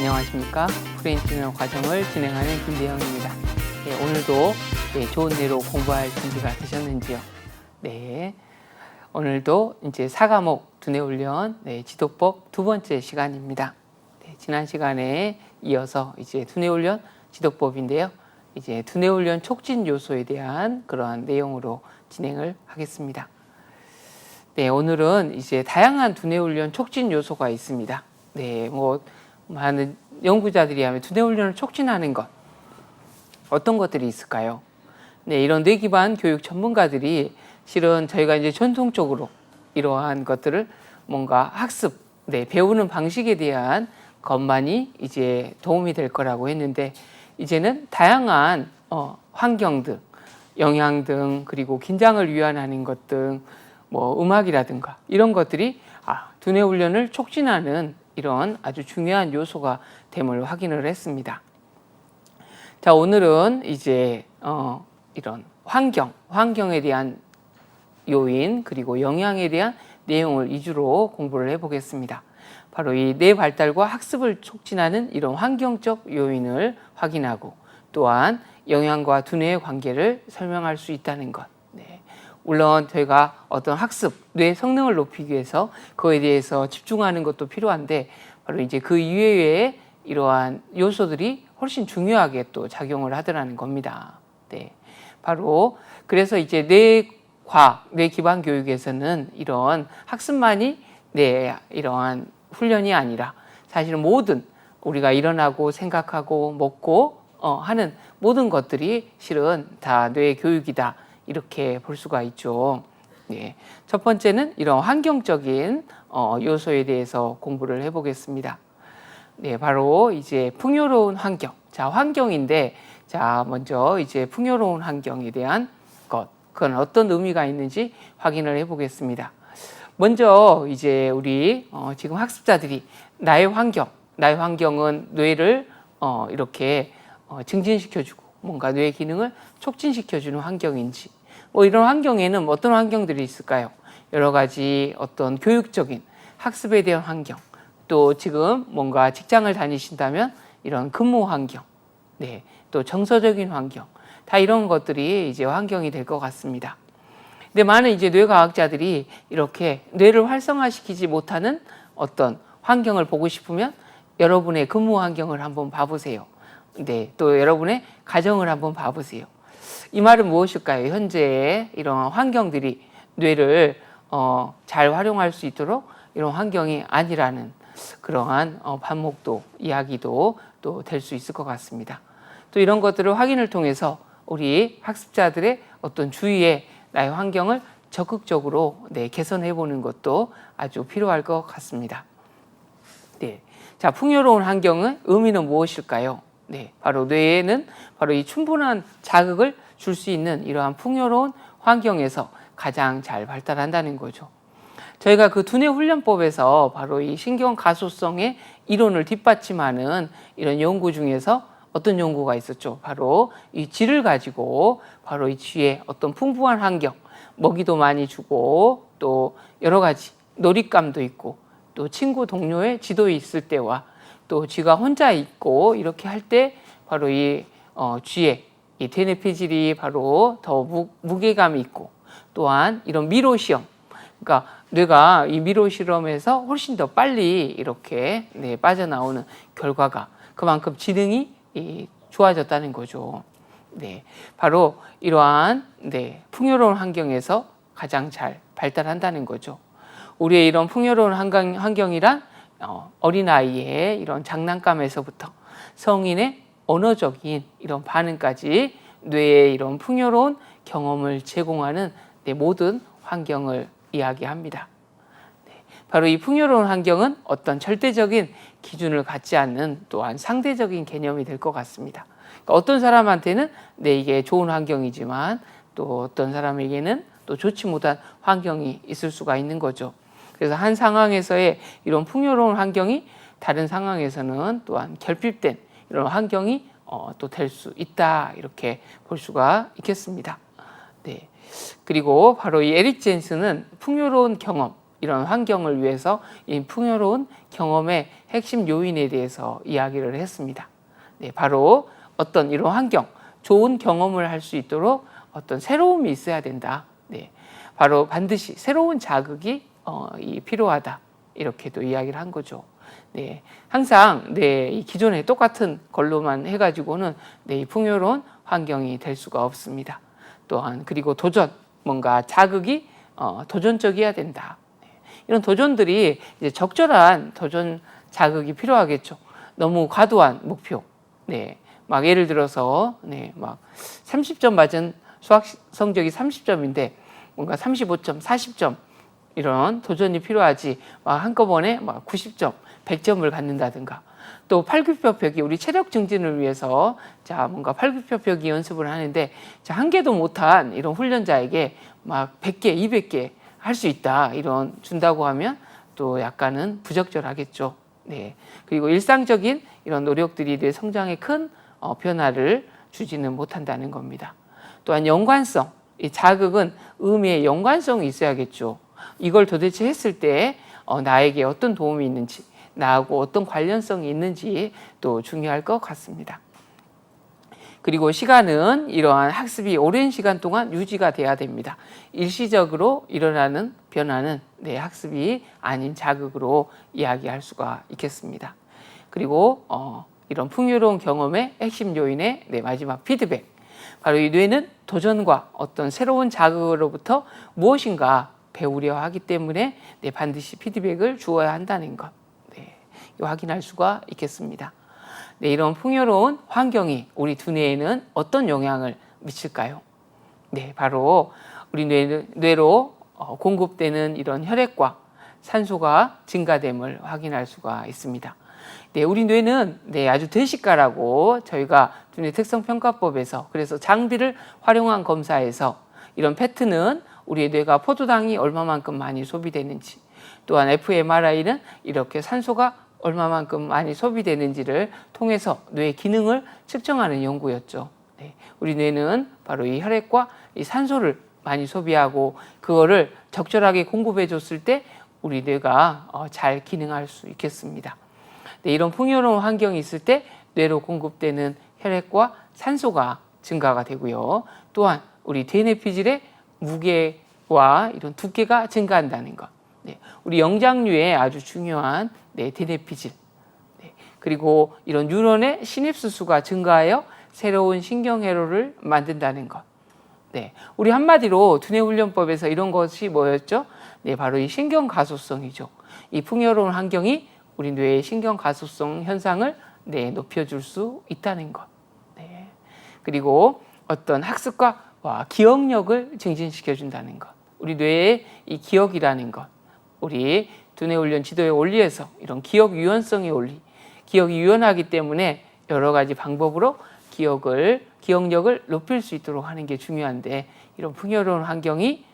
안녕하십니까. 프레임트레이너 과정을 진행하는 김대영입니다. 네, 오늘도 좋은 내로 공부할 준비가 되셨는지요? 네, 오늘도 이제 4과목 두뇌훈련 지도법 두 번째 시간입니다. 네, 지난 시간에 이어서 이제 두뇌훈련 지도법인데요. 이제 두뇌훈련 촉진 요소에 대한 그러한 내용으로 진행을 하겠습니다. 네, 오늘은 이제 다양한 두뇌훈련 촉진 요소가 있습니다. 네, 많은 연구자들이 하면 두뇌훈련을 촉진하는 것, 어떤 것들이 있을까요? 네, 이런 뇌 기반 교육 전문가들이 실은 저희가 이제 전통적으로 이러한 것들을 뭔가 학습, 배우는 방식에 대한 것만이 이제 도움이 될 거라고 했는데, 이제는 다양한 환경 등, 영양 등, 그리고 긴장을 유발하는 것 등, 음악이라든가 이런 것들이 두뇌 훈련을 촉진하는 이런 아주 중요한 요소가 됨을 확인을 했습니다. 자, 오늘은 이제 이런 환경에 대한 요인, 그리고 영향에 대한 내용을 위주로 공부를 해보겠습니다. 바로 이 뇌 발달과 학습을 촉진하는 이런 환경적 요인을 확인하고, 또한 영양과 두뇌의 관계를 설명할 수 있다는 것. 물론 저희가 어떤 학습, 뇌 성능을 높이기 위해서 그거에 대해서 집중하는 것도 필요한데, 바로 이제 그 이외에 이러한 요소들이 훨씬 중요하게 또 작용을 하더라는 겁니다. 네. 바로 그래서 이제 뇌 기반 교육에서는 이런 학습만이 이러한 훈련이 아니라, 사실은 모든 우리가 일어나고 생각하고 먹고 하는 모든 것들이 실은 다 뇌 교육이다, 이렇게 볼 수가 있죠. 네. 첫 번째는 이런 환경적인 요소에 대해서 공부를 해보겠습니다. 네, 바로 이제 풍요로운 환경. 자, 환경인데, 자, 먼저 이제 풍요로운 환경에 대한 것, 그건 어떤 의미가 있는지 확인을 해보겠습니다. 먼저 이제 우리 지금 학습자들이 나의 환경은 뇌를 이렇게 증진시켜주고 뭔가 뇌 기능을 촉진시켜주는 환경인지, 이런 환경에는 어떤 환경들이 있을까요? 여러 가지 어떤 교육적인 학습에 대한 환경, 또 지금 뭔가 직장을 다니신다면 이런 근무 환경, 또 정서적인 환경, 다 이런 것들이 이제 환경이 될 것 같습니다. 근데 많은 이제 뇌과학자들이 이렇게 뇌를 활성화시키지 못하는 어떤 환경을 보고 싶으면 여러분의 근무 환경을 한번 봐보세요. 또 여러분의 가정을 한번 봐보세요. 이 말은 무엇일까요? 현재 이런 환경들이 뇌를 잘 활용할 수 있도록 이런 환경이 아니라는 그러한 반목도, 이야기도 또 될 수 있을 것 같습니다. 또 이런 것들을 확인을 통해서 우리 학습자들의 어떤 주위에 나의 환경을 적극적으로 개선해 보는 것도 아주 필요할 것 같습니다. 네. 자, 풍요로운 환경의 의미는 무엇일까요? 바로 뇌에는 바로 이 충분한 자극을 줄 수 있는 이러한 풍요로운 환경에서 가장 잘 발달한다는 거죠. 저희가 그 두뇌훈련법에서 바로 이 신경 가소성의 이론을 뒷받침하는 이런 연구 중에서 어떤 연구가 있었죠? 바로 이 쥐를 가지고 바로 이 쥐의 어떤 풍부한 환경, 먹이도 많이 주고 또 여러 가지 놀잇감도 있고 또 친구 동료의 쥐도 있을 때와 또 쥐가 혼자 있고 이렇게 할 때 바로 이 쥐의 이 대뇌폐질이 바로 더 무게감이 있고, 또한 이런 미로 시험, 그러니까 뇌가 이 미로 실험에서 훨씬 더 빨리 이렇게 빠져나오는 결과가 그만큼 지능이 좋아졌다는 거죠. 바로 이러한 풍요로운 환경에서 가장 잘 발달한다는 거죠. 우리의 이런 풍요로운 환경이란 어린아이의 이런 장난감에서부터 성인의 언어적인 이런 반응까지 뇌의 이런 풍요로운 경험을 제공하는 모든 환경을 이야기합니다. 바로 이 풍요로운 환경은 어떤 절대적인 기준을 갖지 않는 또한 상대적인 개념이 될 것 같습니다. 그러니까 어떤 사람한테는 이게 좋은 환경이지만 또 어떤 사람에게는 또 좋지 못한 환경이 있을 수가 있는 거죠. 그래서 한 상황에서의 이런 풍요로운 환경이 다른 상황에서는 또한 결핍된 이런 환경이 또 될 수 있다, 이렇게 볼 수가 있겠습니다. 그리고 바로 이 에릭 젠슨은 풍요로운 경험, 이런 환경을 위해서 이 풍요로운 경험의 핵심 요인에 대해서 이야기를 했습니다. 네, 바로 어떤 이런 환경, 좋은 경험을 할 수 있도록 어떤 새로움이 있어야 된다. 네, 바로 반드시 새로운 자극이 필요하다. 이렇게도 이야기를 한 거죠. 네, 항상 이 기존에 똑같은 걸로만 해가지고는 이 풍요로운 환경이 될 수가 없습니다. 또한 그리고 도전, 뭔가 자극이 도전적이어야 된다. 이런 도전들이 이제 적절한 도전 자극이 필요하겠죠. 너무 과도한 목표. 막 예를 들어서 막 30점 맞은 수학 성적이 30점인데 뭔가 35점, 40점 이런 도전이 필요하지 막 한꺼번에 막 90점, 100점을 갖는다든가 또 팔굽혀펴기 우리 체력 증진을 위해서 뭔가 팔굽혀펴기 연습을 하는데 한 개도 못한 이런 훈련자에게 막 100개, 200개 할 수 있다 이런 준다고 하면 또 약간은 부적절하겠죠. 네. 그리고 일상적인 이런 노력들이 내 성장에 큰 변화를 주지는 못한다는 겁니다. 또한 연관성, 이 자극은 의미의 연관성이 있어야겠죠. 이걸 도대체 했을 때 나에게 어떤 도움이 있는지, 나하고 어떤 관련성이 있는지 또 중요할 것 같습니다. 그리고 시간은 이러한 학습이 오랜 시간 동안 유지가 돼야 됩니다. 일시적으로 일어나는 변화는 학습이 아닌 자극으로 이야기할 수가 있겠습니다. 그리고 이런 풍요로운 경험의 핵심 요인의 마지막 피드백. 바로 이 뇌는 도전과 어떤 새로운 자극으로부터 무엇인가 배우려 하기 때문에 반드시 피드백을 주어야 한다는 것. 확인할 수가 있겠습니다. 이런 풍요로운 환경이 우리 두뇌에는 어떤 영향을 미칠까요? 바로 우리 뇌로 공급되는 이런 혈액과 산소가 증가됨을 확인할 수가 있습니다. 우리 뇌는 아주 대식가라고 저희가 두뇌 특성평가법에서 그래서 장비를 활용한 검사에서 이런 패트는 우리 뇌가 포도당이 얼마만큼 많이 소비되는지 또한 fMRI는 이렇게 산소가 얼마만큼 많이 소비되는지를 통해서 뇌의 기능을 측정하는 연구였죠. 우리 뇌는 바로 이 혈액과 이 산소를 많이 소비하고 그거를 적절하게 공급해 줬을 때 우리 뇌가 잘 기능할 수 있겠습니다. 이런 풍요로운 환경이 있을 때 뇌로 공급되는 혈액과 산소가 증가가 되고요. 또한 우리 대뇌피질의 무게와 이런 두께가 증가한다는 것. 우리 영장류에 아주 중요한 대뇌피질. 그리고 이런 뉴런의 시냅스 수가 증가하여 새로운 신경회로를 만든다는 것. 우리 한마디로 두뇌훈련법에서 이런 것이 뭐였죠? 바로 이 신경가소성이죠. 이 풍요로운 환경이 우리 뇌의 신경가소성 현상을 높여줄 수 있다는 것. 그리고 어떤 학습과 기억력을 증진시켜준다는 것. 우리 뇌의 이 기억이라는 것. 우리 두뇌훈련 지도의 원리에서 이런 기억 유연성의 원리, 기억이 유연하기 때문에 여러 가지 방법으로 기억력을 높일 수 있도록 하는 게 중요한데 이런 풍요로운 환경이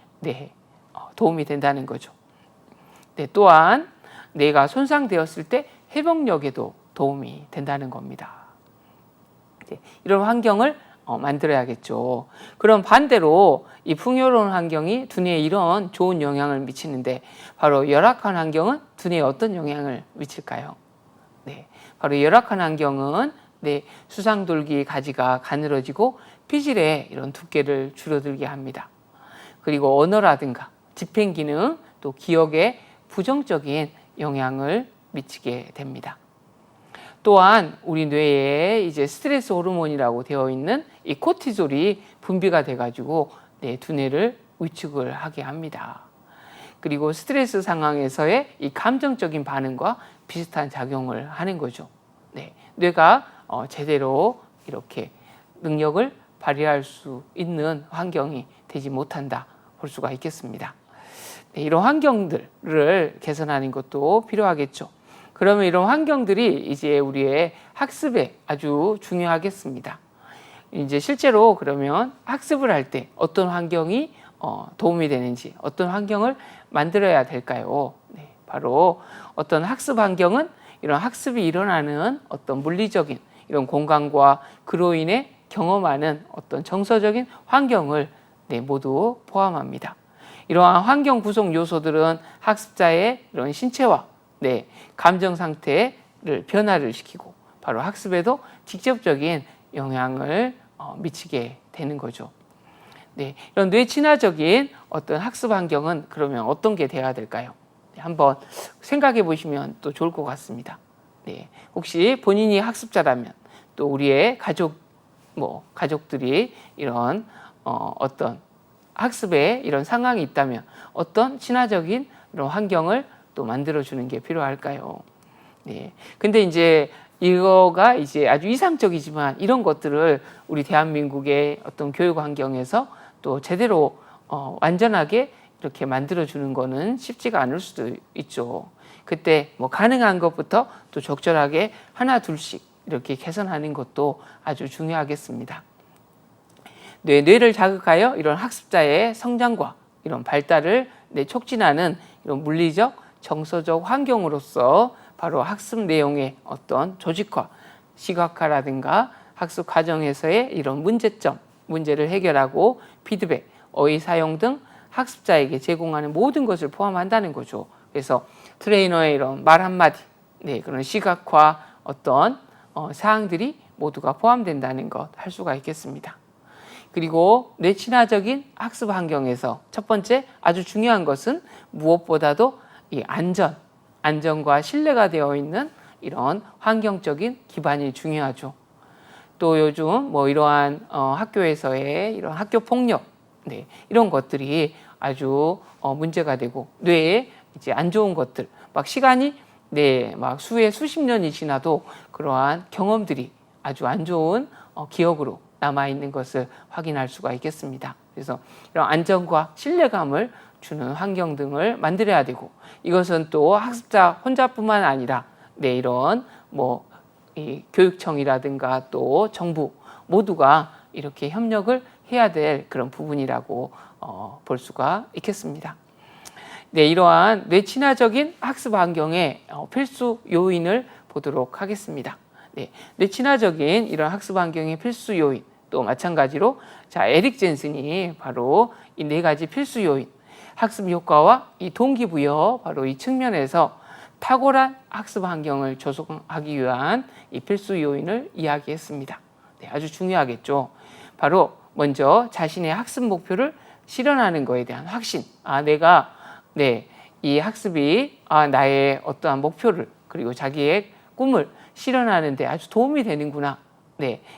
도움이 된다는 거죠. 또한 뇌가 손상되었을 때 회복력에도 도움이 된다는 겁니다. 이런 환경을 만들어야겠죠. 그럼 반대로 이 풍요로운 환경이 두뇌에 이런 좋은 영향을 미치는데 바로 열악한 환경은 두뇌에 어떤 영향을 미칠까요? 바로 열악한 환경은 수상돌기 가지가 가늘어지고 피질의 이런 두께를 줄어들게 합니다. 그리고 언어라든가 집행기능 또 기억에 부정적인 영향을 미치게 됩니다. 또한 우리 뇌에 이제 스트레스 호르몬이라고 되어 있는 이 코티졸이 분비가 돼가지고 두뇌를 위축을 하게 합니다. 그리고 스트레스 상황에서의 이 감정적인 반응과 비슷한 작용을 하는 거죠. 뇌가 제대로 이렇게 능력을 발휘할 수 있는 환경이 되지 못한다 볼 수가 있겠습니다. 이런 환경들을 개선하는 것도 필요하겠죠. 그러면 이런 환경들이 이제 우리의 학습에 아주 중요하겠습니다. 이제 실제로 그러면 학습을 할 때 어떤 환경이 도움이 되는지 어떤 환경을 만들어야 될까요? 바로 어떤 학습 환경은 이런 학습이 일어나는 어떤 물리적인 이런 공간과 그로 인해 경험하는 어떤 정서적인 환경을 모두 포함합니다. 이러한 환경 구성 요소들은 학습자의 이런 신체와 감정 상태를 변화를 시키고 바로 학습에도 직접적인 영향을 미치게 되는 거죠. 이런 뇌 친화적인 어떤 학습 환경은 그러면 어떤 게 돼야 될까요? 한번 생각해 보시면 또 좋을 것 같습니다. 혹시 본인이 학습자라면 또 우리의 가족들이 이런 어떤 학습에 이런 상황이 있다면 어떤 친화적인 이런 환경을 또 만들어주는 게 필요할까요? 근데 이제 이거가 이제 아주 이상적이지만 이런 것들을 우리 대한민국의 어떤 교육 환경에서 또 제대로 완전하게 이렇게 만들어주는 거는 쉽지가 않을 수도 있죠. 그때 가능한 것부터 또 적절하게 하나 둘씩 이렇게 개선하는 것도 아주 중요하겠습니다. 뇌를 자극하여 이런 학습자의 성장과 이런 발달을 촉진하는 이런 물리적, 정서적 환경으로서 바로 학습 내용의 어떤 조직화, 시각화라든가 학습 과정에서의 이런 문제를 해결하고 피드백, 어휘 사용 등 학습자에게 제공하는 모든 것을 포함한다는 거죠. 그래서 트레이너의 이런 말 한마디, 그런 시각화 어떤 사항들이 모두가 포함된다는 것 할 수가 있겠습니다. 그리고 뇌 친화적인 학습 환경에서 첫 번째 아주 중요한 것은 무엇보다도 이 안전과 신뢰가 되어 있는 이런 환경적인 기반이 중요하죠. 또 요즘 이러한 학교에서의 이런 학교 폭력, 이런 것들이 아주 문제가 되고 뇌에 이제 안 좋은 것들, 시간이 수십 년이 지나도 그러한 경험들이 아주 안 좋은 기억으로 남아 있는 것을 확인할 수가 있겠습니다. 그래서 이런 안정과 신뢰감을 주는 환경 등을 만들어야 되고 이것은 또 학습자 혼자뿐만 아니라 이런 이 교육청이라든가 또 정부 모두가 이렇게 협력을 해야 될 그런 부분이라고 볼 수가 있겠습니다. 이러한 뇌 친화적인 학습 환경의 필수 요인을 보도록 하겠습니다. 뇌 친화적인 이런 학습 환경의 필수 요인 또 마찬가지로 에릭 젠슨이 바로 이 4가지 필수 요인 학습 효과와 이 동기부여 바로 이 측면에서 탁월한 학습 환경을 조성하기 위한 이 필수 요인을 이야기했습니다. 아주 중요하겠죠. 바로 먼저 자신의 학습 목표를 실현하는 것에 대한 확신. 내가 이 학습이 나의 어떠한 목표를 그리고 자기의 꿈을 실현하는 데 아주 도움이 되는구나.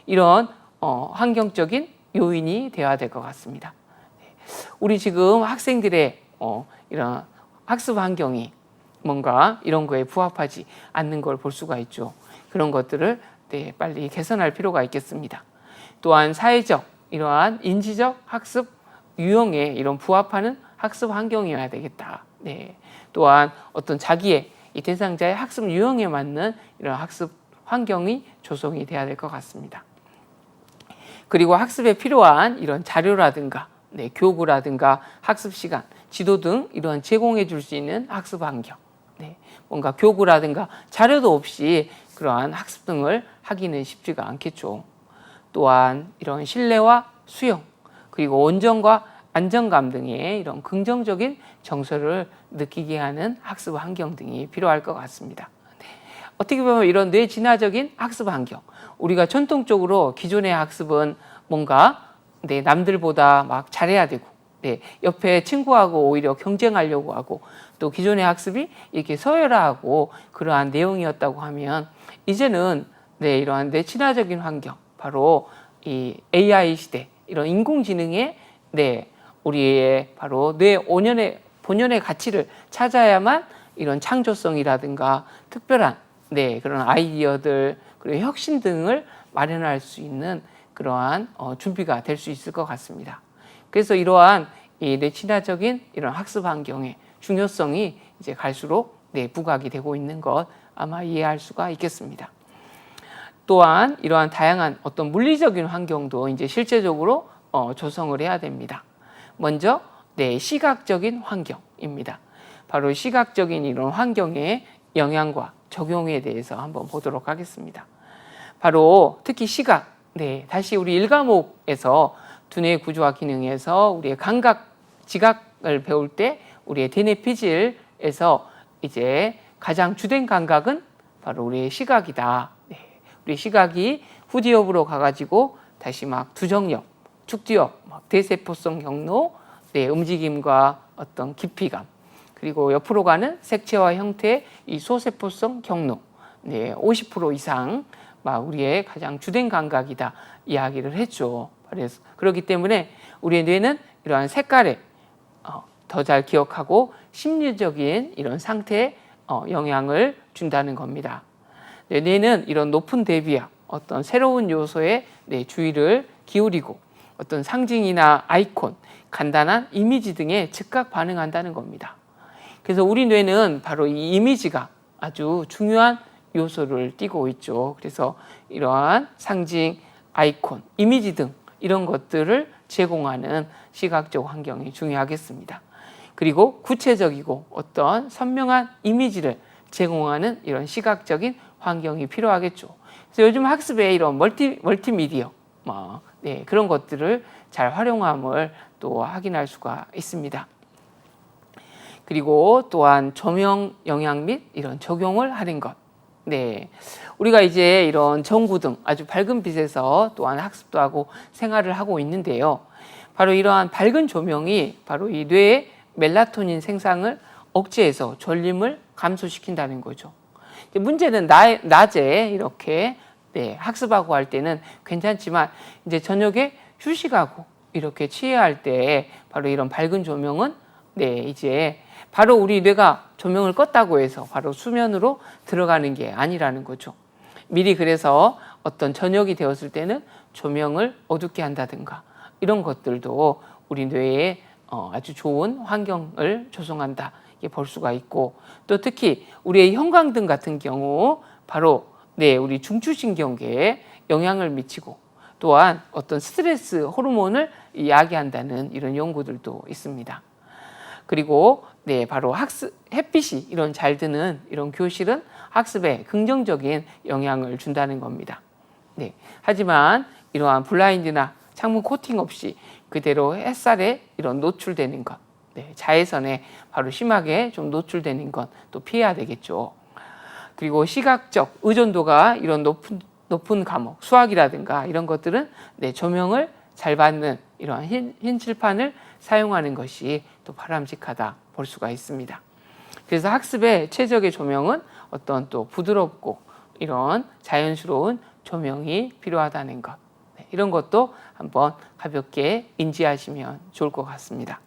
이런 환경적인 요인이 되어야 될 것 같습니다. 우리 지금 학생들의 이런 학습 환경이 뭔가 이런 거에 부합하지 않는 걸 볼 수가 있죠. 그런 것들을 빨리 개선할 필요가 있겠습니다. 또한 사회적, 이러한 인지적 학습 유형에 이런 부합하는 학습 환경이어야 되겠다. 또한 어떤 자기의 이 대상자의 학습 유형에 맞는 이런 학습 환경이 조성이 돼야 될 것 같습니다. 그리고 학습에 필요한 이런 자료라든가 교구라든가 학습 시간, 지도 등 이런 제공해 줄 수 있는 학습 환경, 뭔가 교구라든가 자료도 없이 그러한 학습 등을 하기는 쉽지가 않겠죠. 또한 이런 신뢰와 수용, 그리고 온정과 안정감 등의 이런 긍정적인 정서를 느끼게 하는 학습 환경 등이 필요할 것 같습니다. 어떻게 보면 이런 뇌 진화적인 학습 환경, 우리가 전통적으로 기존의 학습은 뭔가 남들보다 잘해야 되고 옆에 친구하고 오히려 경쟁하려고 하고 또 기존의 학습이 이렇게 서열화하고 그러한 내용이었다고 하면 이제는 이러한 뇌 친화적인 환경, 바로 이 AI 시대, 이런 인공지능의 우리의 바로 뇌 본연의 가치를 찾아야만 이런 창조성이라든가 특별한 그런 아이디어들 그리고 혁신 등을 마련할 수 있는 그러한 준비가 될 수 있을 것 같습니다. 그래서 이러한 이 뇌 친화적인 이런 학습 환경의 중요성이 이제 갈수록 부각이 되고 있는 것 아마 이해할 수가 있겠습니다. 또한 이러한 다양한 어떤 물리적인 환경도 이제 실제적으로 조성을 해야 됩니다. 먼저 시각적인 환경입니다. 바로 시각적인 이런 환경의 영향과 적용에 대해서 한번 보도록 하겠습니다. 바로 특히 시각, 다시 우리 1과목에서 두뇌 구조와 기능에서 우리의 감각, 지각 시각을 배울 때 우리의 대뇌 피질에서 이제 가장 주된 감각은 바로 우리의 시각이다. 네. 우리 시각이 후디엽으로 가가지고 다시 막 두정엽, 축두엽, 막 대세포성 경로, 네, 움직임과 어떤 깊이감, 그리고 옆으로 가는 색채와 형태의 이 소세포성 경로, 네, 50% 이상 막 우리의 가장 주된 감각이다 이야기를 했죠. 그래서 그렇기 때문에 우리의 뇌는 이러한 색깔에 더 잘 기억하고 심리적인 이런 상태에 영향을 준다는 겁니다. 뇌는 이런 높은 대비약, 어떤 새로운 요소에 내 주의를 기울이고 어떤 상징이나 아이콘, 간단한 이미지 등에 즉각 반응한다는 겁니다. 그래서 우리 뇌는 바로 이 이미지가 아주 중요한 요소를 띠고 있죠. 그래서 이러한 상징, 아이콘, 이미지 등 이런 것들을 제공하는 시각적 환경이 중요하겠습니다. 그리고 구체적이고 어떤 선명한 이미지를 제공하는 이런 시각적인 환경이 필요하겠죠. 그래서 요즘 학습에 이런 멀티미디어 네, 그런 것들을 잘 활용함을 또 확인할 수가 있습니다. 그리고 또한 조명 영향 및 이런 적용을 하는 것. 네, 우리가 이제 이런 전구등 아주 밝은 빛에서 또한 학습도 하고 생활을 하고 있는데요. 바로 이러한 밝은 조명이 바로 이 뇌의 멜라토닌 생산을 억제해서 졸림을 감소시킨다는 거죠. 문제는 낮에 이렇게 네, 학습하고 할 때는 괜찮지만 이제 저녁에 휴식하고 이렇게 취해할 때 바로 이런 밝은 조명은 네, 이제 바로 우리 뇌가 조명을 껐다고 해서 바로 수면으로 들어가는 게 아니라는 거죠. 미리 그래서 어떤 저녁이 되었을 때는 조명을 어둡게 한다든가 이런 것들도 우리 뇌에 아주 좋은 환경을 조성한다 이게 볼 수가 있고, 또 특히 우리의 형광등 같은 경우 바로 네, 우리 중추신경계에 영향을 미치고 또한 어떤 스트레스 호르몬을 야기한다는 이런 연구들도 있습니다. 그리고 네, 바로 햇빛이 이런 잘 드는 이런 교실은 학습에 긍정적인 영향을 준다는 겁니다. 네, 하지만 이러한 블라인드나 창문 코팅 없이 그대로 햇살에 이런 노출되는 것, 네, 자외선에 바로 심하게 좀 노출되는 것 또 피해야 되겠죠. 그리고 시각적 의존도가 이런 높은 과목, 수학이라든가 이런 것들은 네, 조명을 잘 받는 이러한 흰 칠판을 사용하는 것이 또 바람직하다 볼 수가 있습니다. 그래서 학습의 최적의 조명은 어떤 또 부드럽고 이런 자연스러운 조명이 필요하다는 것, 네, 이런 것도 한번 가볍게 인지하시면 좋을 것 같습니다.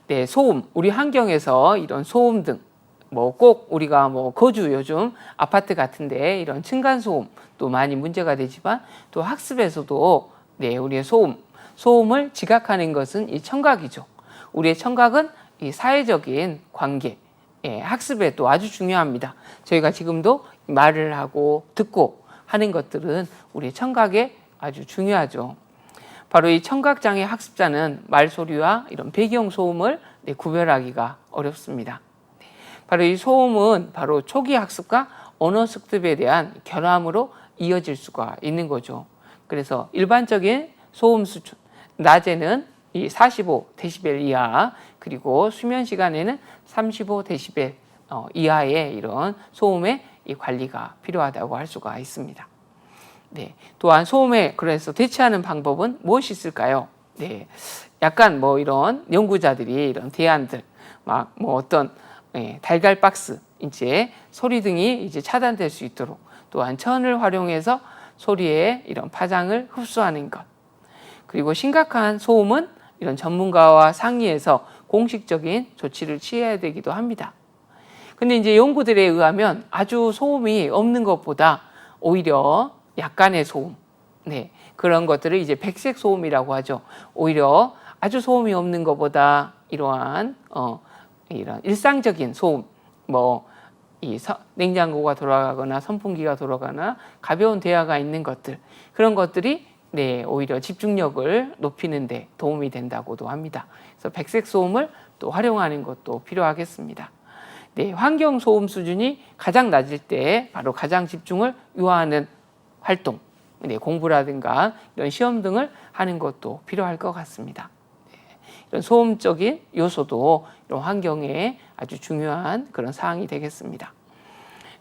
네, 소음, 우리 환경에서 이런 소음 등 꼭 우리가 거주 요즘 아파트 같은데 이런 층간 소음도 많이 문제가 되지만 또 학습에서도 네, 우리의 소음을 지각하는 것은 이 청각이죠. 우리의 청각은 이 사회적인 관계, 예, 학습에 또 아주 중요합니다. 저희가 지금도 말을 하고 듣고 하는 것들은 우리의 청각에 아주 중요하죠. 바로 이 청각장애 학습자는 말소리와 이런 배경소음을 구별하기가 어렵습니다. 바로 이 소음은 바로 초기 학습과 언어 습득에 대한 결함으로 이어질 수가 있는 거죠. 그래서 일반적인 소음 수준, 낮에는 이 45데시벨 이하, 그리고 수면 시간에는 35데시벨 이하의 이런 소음의 이 관리가 필요하다고 할 수가 있습니다. 네, 또한 소음에 그래서 대처하는 방법은 무엇이 있을까요? 네, 약간 이런 연구자들이 이런 대안들, 어떤 달걀 박스, 이제 소리 등이 이제 차단될 수 있도록, 또한 천을 활용해서 소리의 이런 파장을 흡수하는 것, 그리고 심각한 소음은 이런 전문가와 상의해서 공식적인 조치를 취해야 되기도 합니다. 근데 이제 연구들에 의하면 아주 소음이 없는 것보다 오히려 약간의 소음, 네, 그런 것들을 이제 백색 소음이라고 하죠. 오히려 아주 소음이 없는 것보다 이러한 이런 일상적인 소음, 냉장고가 돌아가거나 선풍기가 돌아가거나 가벼운 대화가 있는 것들, 그런 것들이 네, 오히려 집중력을 높이는 데 도움이 된다고도 합니다. 그래서 백색 소음을 또 활용하는 것도 필요하겠습니다. 네, 환경 소음 수준이 가장 낮을 때 바로 가장 집중을 요하는 활동, 네, 공부라든가 이런 시험 등을 하는 것도 필요할 것 같습니다. 네, 이런 소음적인 요소도 이런 환경에 아주 중요한 그런 사항이 되겠습니다.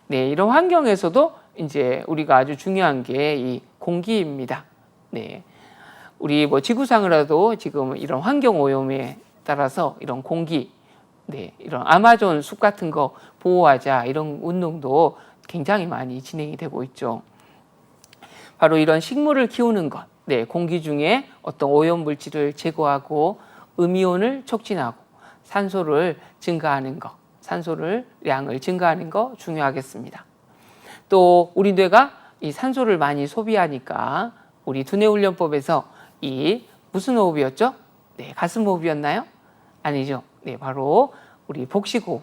네, 이런 환경에서도 이제 우리가 아주 중요한 게 이 공기입니다. 네, 우리 뭐 지구상으로도 지금 이런 환경 오염에 따라서 이런 공기, 네, 이런 아마존 숲 같은 거 보호하자 이런 운동도 굉장히 많이 진행이 되고 있죠. 바로 이런 식물을 키우는 것, 네, 공기 중에 어떤 오염 물질을 제거하고 음이온을 촉진하고 산소를 증가하는 것, 산소를 양을 증가하는 거 중요하겠습니다. 또 우리 뇌가 이 산소를 많이 소비하니까 우리 두뇌훈련법에서 이 무슨 호흡이었죠? 네, 가슴 호흡이었나요? 아니죠. 네, 바로 우리 복식호흡.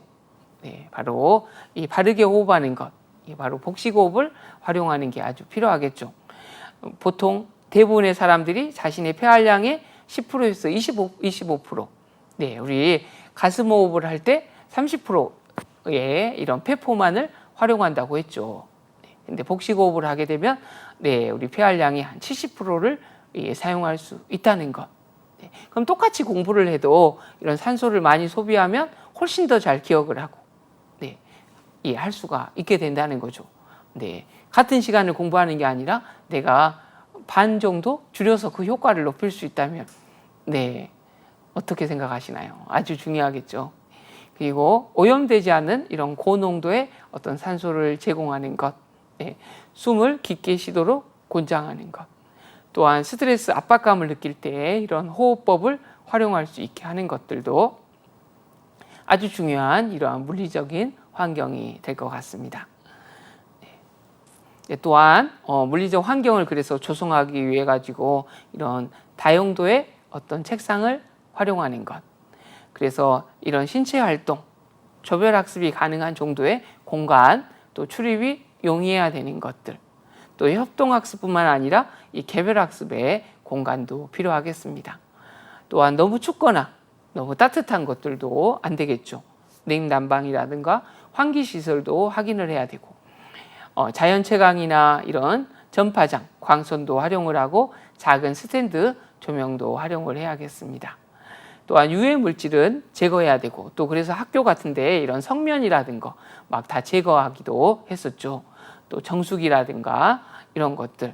네, 바로 이 바르게 호흡하는 것, 바로 복식호흡을 활용하는 게 아주 필요하겠죠. 보통 대부분의 사람들이 자신의 폐활량의 10%에서 25%, 네, 우리 가슴 호흡을 할 때 30%의 이런 폐포만을 활용한다고 했죠. 근데 복식호흡을 하게 되면 네, 우리 폐활량의 한 70%를 사용할 수 있다는 것. 네, 그럼 똑같이 공부를 해도 이런 산소를 많이 소비하면 훨씬 더 잘 기억을 하고 네, 할 수가 있게 된다는 거죠. 네, 같은 시간을 공부하는 게 아니라 내가 반 정도 줄여서 그 효과를 높일 수 있다면 네, 어떻게 생각하시나요? 아주 중요하겠죠. 그리고 오염되지 않은 이런 고농도의 어떤 산소를 제공하는 것, 네, 숨을 깊게 쉬도록 권장하는 것, 또한 스트레스 압박감을 느낄 때 이런 호흡법을 활용할 수 있게 하는 것들도 아주 중요한 이러한 물리적인 환경이 될 것 같습니다. 네, 또한 물리적 환경을 그래서 조성하기 위해 가지고 이런 다용도의 어떤 책상을 활용하는 것, 그래서 이런 신체 활동, 조별 학습이 가능한 정도의 공간, 또 출입이 용이해야 되는 것들, 또 협동 학습뿐만 아니라 이 개별 학습의 공간도 필요하겠습니다. 또한 너무 춥거나 너무 따뜻한 것들도 안 되겠죠. 냉난방이라든가 환기시설도 확인을 해야 되고 자연채광이나 이런 전파장, 광선도 활용을 하고 작은 스탠드 조명도 활용을 해야겠습니다. 또한 유해 물질은 제거해야 되고 또 그래서 학교 같은데 이런 성면이라든가 막 다 제거하기도 했었죠. 또 정수기라든가 이런 것들,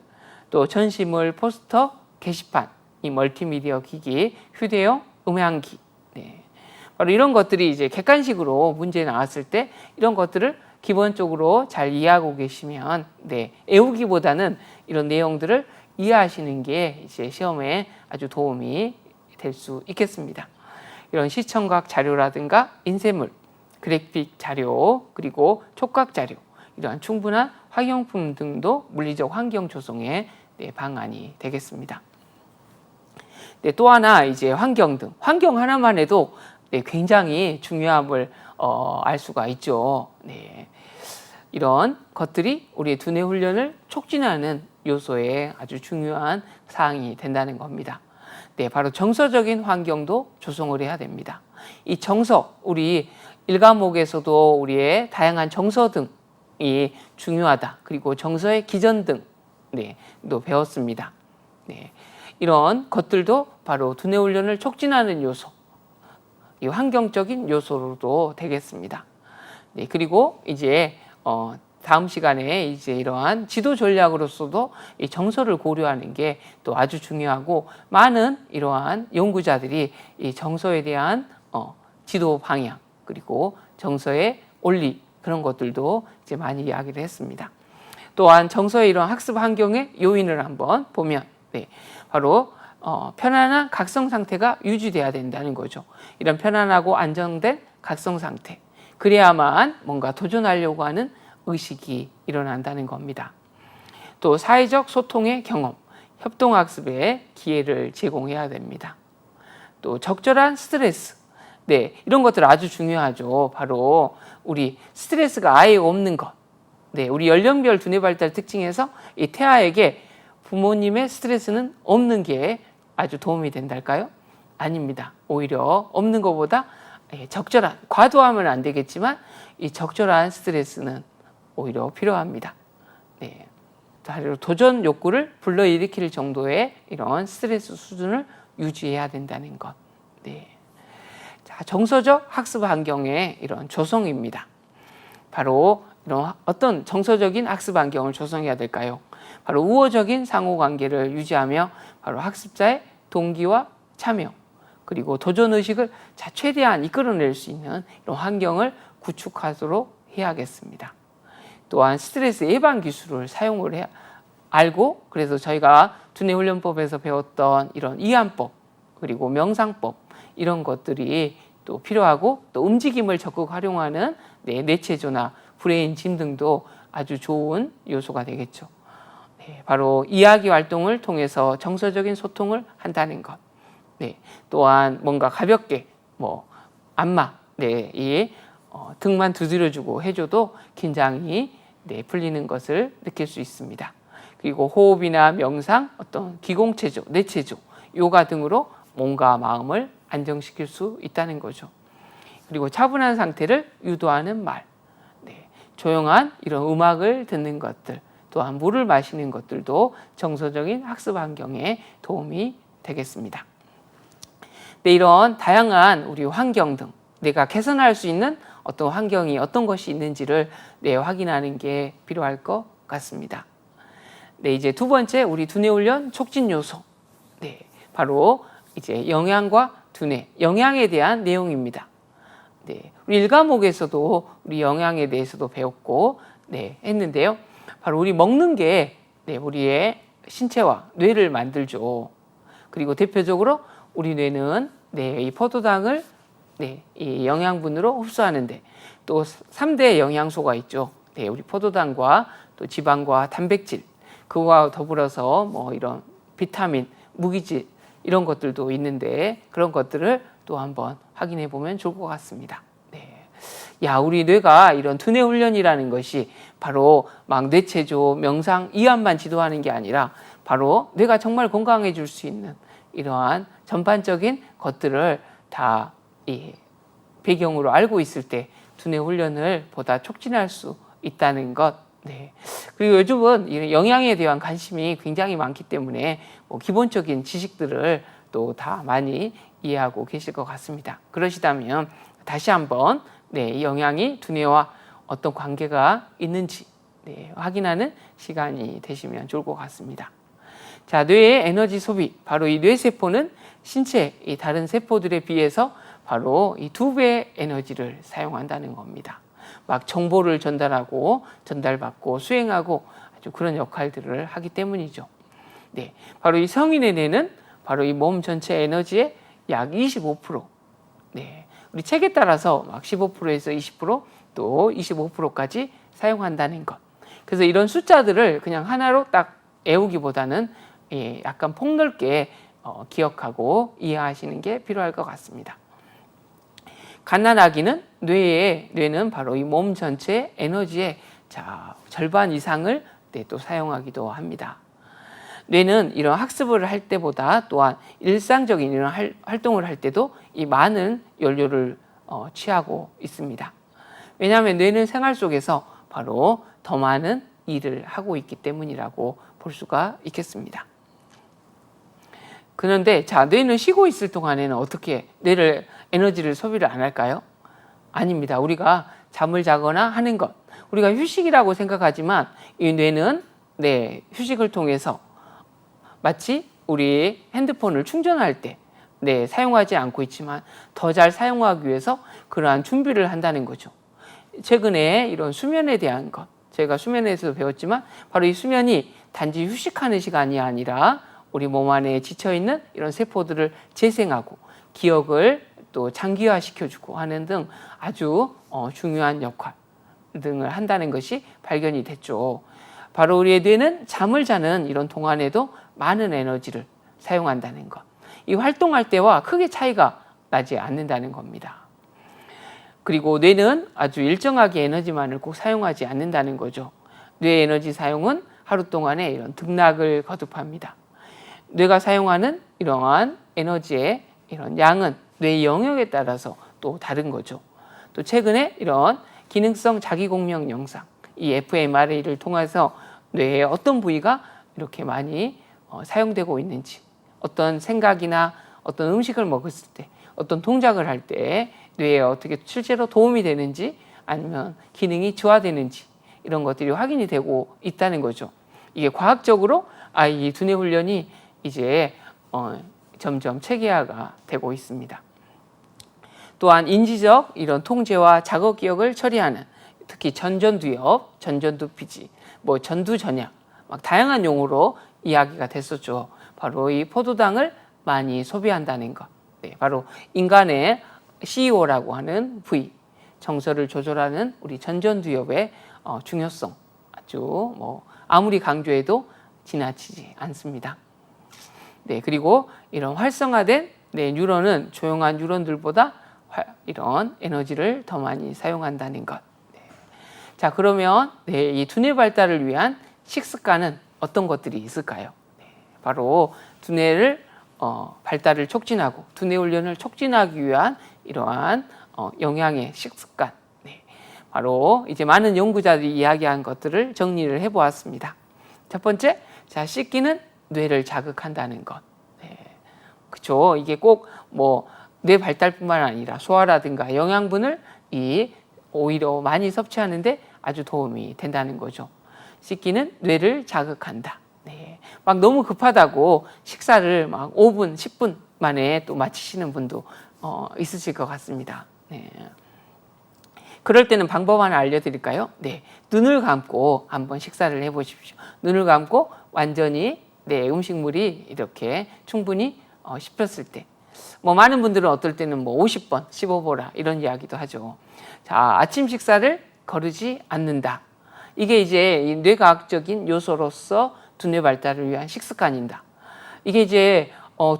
또 전시물, 포스터, 게시판, 이 멀티미디어 기기, 휴대용 음향기, 네, 바로 이런 것들이 이제 객관식으로 문제 나왔을 때 이런 것들을 기본적으로 잘 이해하고 계시면 네, 애우기보다는 이런 내용들을 이해하시는 게 이제 시험에 아주 도움이 될 수 있겠습니다. 이런 시청각 자료라든가 인쇄물, 그래픽 자료, 그리고 촉각 자료, 이러한 충분한 활용품 등도 물리적 환경 조성의 네, 방안이 되겠습니다. 네, 또 하나 이제 환경 등, 환경 하나만 해도 네, 굉장히 중요함을 알 수가 있죠. 네, 이런 것들이 우리의 두뇌 훈련을 촉진하는 요소의 아주 중요한 사항이 된다는 겁니다. 네, 바로 정서적인 환경도 조성을 해야 됩니다. 이 정서, 우리 1과목에서도 우리의 다양한 정서 등이 중요하다. 그리고 정서의 기전 등, 네, 또 배웠습니다. 네, 이런 것들도 바로 두뇌 훈련을 촉진하는 요소, 이 환경적인 요소로도 되겠습니다. 네, 그리고 이제 다음 시간에 이제 이러한 지도 전략으로서도 이 정서를 고려하는 게 또 아주 중요하고 많은 이러한 연구자들이 이 정서에 대한 지도 방향 그리고 정서의 원리 그런 것들도 이제 많이 이야기를 했습니다. 또한 정서의 이런 학습 환경의 요인을 한번 보면 네, 바로 편안한 각성 상태가 유지돼야 된다는 거죠. 이런 편안하고 안정된 각성 상태, 그래야만 뭔가 도전하려고 하는 의식이 일어난다는 겁니다. 또 사회적 소통의 경험, 협동학습의 기회를 제공해야 됩니다. 또 적절한 스트레스, 네, 이런 것들 아주 중요하죠. 바로 우리 스트레스가 아예 없는 것. 네, 우리 연령별 두뇌 발달 특징에서 이 태아에게 부모님의 스트레스는 없는 게 아주 도움이 된달까요? 아닙니다. 오히려 없는 것보다 적절한, 과도하면 안 되겠지만 이 적절한 스트레스는 오히려 필요합니다. 네. 도전 욕구를 불러일으킬 정도의 이런 스트레스 수준을 유지해야 된다는 것. 네. 자, 정서적 학습 환경의 이런 조성입니다. 바로 이런 어떤 정서적인 학습 환경을 조성해야 될까요? 바로 우호적인 상호관계를 유지하며 바로 학습자의 동기와 참여 그리고 도전의식을 최대한 이끌어낼 수 있는 이런 환경을 구축하도록 해야겠습니다. 또한 스트레스 예방 기술을 사용을 알고 그래서 저희가 두뇌훈련법에서 배웠던 이런 이완법 그리고 명상법 이런 것들이 또 필요하고 또 움직임을 적극 활용하는 뇌체조나 브레인 짐 등도 아주 좋은 요소가 되겠죠. 네, 바로 이야기 활동을 통해서 정서적인 소통을 한다는 것. 네, 또한 뭔가 가볍게 안마, 등만 두드려주고 해줘도 긴장이 풀리는 것을 느낄 수 있습니다. 그리고 호흡이나 명상, 어떤 기공체조, 뇌체조, 요가 등으로 몸과 마음을 안정시킬 수 있다는 거죠. 그리고 차분한 상태를 유도하는 말, 조용한 이런 음악을 듣는 것들, 또한 물을 마시는 것들도 정서적인 학습 환경에 도움이 되겠습니다. 이런 다양한 우리 환경 등 내가 개선할 수 있는 어떤 환경이 어떤 것이 있는지를 확인하는 게 필요할 것 같습니다. 이제 두 번째 우리 두뇌훈련 촉진 요소. 바로 이제 영양과 두뇌, 영양에 대한 내용입니다. 우리 1과목에서도 우리 영양에 대해서도 배웠고 했는데요. 바로 우리 먹는 게 우리의 신체와 뇌를 만들죠. 그리고 대표적으로 우리 뇌는 이 포도당을 이 영양분으로 흡수하는데 또 3대 영양소가 있죠. 우리 포도당과 또 지방과 단백질, 그거와 더불어서 이런 비타민, 무기질 이런 것들도 있는데 그런 것들을 또 한번 확인해 보면 좋을 것 같습니다. 우리 뇌가 이런 두뇌 훈련이라는 것이 바로 막 뇌체조, 명상, 이완만 지도하는 게 아니라 바로 뇌가 정말 건강해질 수 있는 이러한 전반적인 것들을 다 이 배경으로 알고 있을 때 두뇌 훈련을 보다 촉진할 수 있다는 것. 그리고 요즘은 이 영양에 대한 관심이 굉장히 많기 때문에 기본적인 지식들을 또 다 많이 이해하고 계실 것 같습니다. 그러시다면 다시 한번 이 영양이 두뇌와 어떤 관계가 있는지 확인하는 시간이 되시면 좋을 것 같습니다. 자, 뇌의 에너지 소비, 바로 이 뇌세포는 신체 이 다른 세포들에 비해서 바로 이 2배의 에너지를 사용한다는 겁니다. 막 정보를 전달하고 전달받고 수행하고 아주 그런 역할들을 하기 때문이죠. 바로 이 성인의 뇌는 바로 이 몸 전체 에너지의 약 25%. 우리 책에 따라서 막 15%에서 20%, 또 25%까지 사용한다는 것. 그래서 이런 숫자들을 그냥 하나로 딱 외우기보다는 약간 폭넓게 기억하고 이해하시는 게 필요할 것 같습니다. 갓난아기는 뇌는 바로 이 몸 전체 에너지의 절반 이상을 또 사용하기도 합니다. 뇌는 이런 학습을 할 때보다 또한 일상적인 이런 활동을 할 때도 이 많은 연료를 취하고 있습니다. 왜냐하면 뇌는 생활 속에서 바로 더 많은 일을 하고 있기 때문이라고 볼 수가 있겠습니다. 그런데 뇌는 쉬고 있을 동안에는 어떻게 에너지를 소비를 안 할까요? 아닙니다. 우리가 잠을 자거나 하는 것, 우리가 휴식이라고 생각하지만 이 뇌는 휴식을 통해서 마치 우리 핸드폰을 충전할 때 사용하지 않고 있지만 더 잘 사용하기 위해서 그러한 준비를 한다는 거죠. 최근에 이런 수면에 대한 것, 제가 수면에서도 배웠지만 바로 이 수면이 단지 휴식하는 시간이 아니라 우리 몸 안에 지쳐있는 이런 세포들을 재생하고 기억을 또 장기화시켜주고 하는 등 아주 중요한 역할 등을 한다는 것이 발견이 됐죠. 바로 우리의 뇌는 잠을 자는 이런 동안에도 많은 에너지를 사용한다는 것. 이 활동할 때와 크게 차이가 나지 않는다는 겁니다. 그리고 뇌는 아주 일정하게 에너지만을 꼭 사용하지 않는다는 거죠. 뇌 에너지 사용은 하루 동안에 이런 등락을 거듭합니다. 뇌가 사용하는 이러한 에너지의 이런 양은 뇌 영역에 따라서 또 다른 거죠. 또 최근에 이런 기능성 자기공명 영상, 이 fMRI를 통해서 뇌의 어떤 부위가 이렇게 많이 사용되고 있는지, 어떤 생각이나 어떤 음식을 먹었을 때 어떤 동작을 할 때 뇌에 어떻게 실제로 도움이 되는지 아니면 기능이 저하되는지 이런 것들이 확인이 되고 있다는 거죠. 이게 과학적으로 이 두뇌 훈련이 이제 점점 체계화가 되고 있습니다. 또한 인지적 이런 통제와 작업 기억을 처리하는 특히 전전두엽, 전전두피지, 전두전약 막 다양한 용어로 이야기가 됐었죠. 바로 이 포도당을 많이 소비한다는 것. 네, 바로 인간의 CEO라고 하는 부위, 정서를 조절하는 우리 전전두엽의 중요성 아주 아무리 강조해도 지나치지 않습니다. 네, 그리고 이런 활성화된 뉴런은 조용한 뉴런들보다 이런 에너지를 더 많이 사용한다는 것. 네. 자, 그러면 이 두뇌 발달을 위한 식습관은 어떤 것들이 있을까요? 네, 바로 두뇌를 발달을 촉진하고 두뇌 훈련을 촉진하기 위한 이러한 영양의 식습관. 네, 바로 이제 많은 연구자들이 이야기한 것들을 정리를 해보았습니다. 첫 번째, 자, 씻기는 뇌를 자극한다는 것. 네, 그렇죠. 이게 꼭 뇌 발달뿐만 아니라 소화라든가 영양분을 오히려 많이 섭취하는데 아주 도움이 된다는 거죠. 씻기는 뇌를 자극한다. 네, 막 너무 급하다고 식사를 막 5분, 10분 만에 또 마치시는 분도 있으실 것 같습니다. 네. 그럴 때는 방법 하나 알려드릴까요? 네, 눈을 감고 한번 식사를 해보십시오. 눈을 감고 완전히 음식물이 이렇게 충분히 씹혔을 때, 많은 분들은 어떨 때는 50번 씹어보라 이런 이야기도 하죠. 자, 아침 식사를 거르지 않는다. 이게 이제 이 뇌과학적인 요소로서 두뇌 발달을 위한 식습관입니다. 이게 이제